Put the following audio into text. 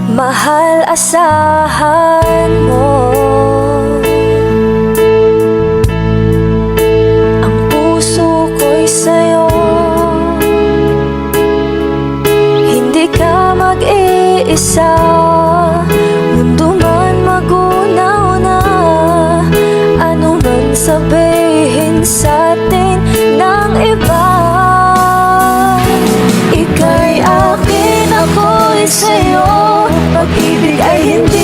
Mahal, asahan mo ang puso ko'y sa'yo. Hindi ka mag-iisa, mundo man magunaw na. Ano man sabihin sa'tin ng iba, ika'y akin, ako'y sa'yo. Pag-ibig ay hindi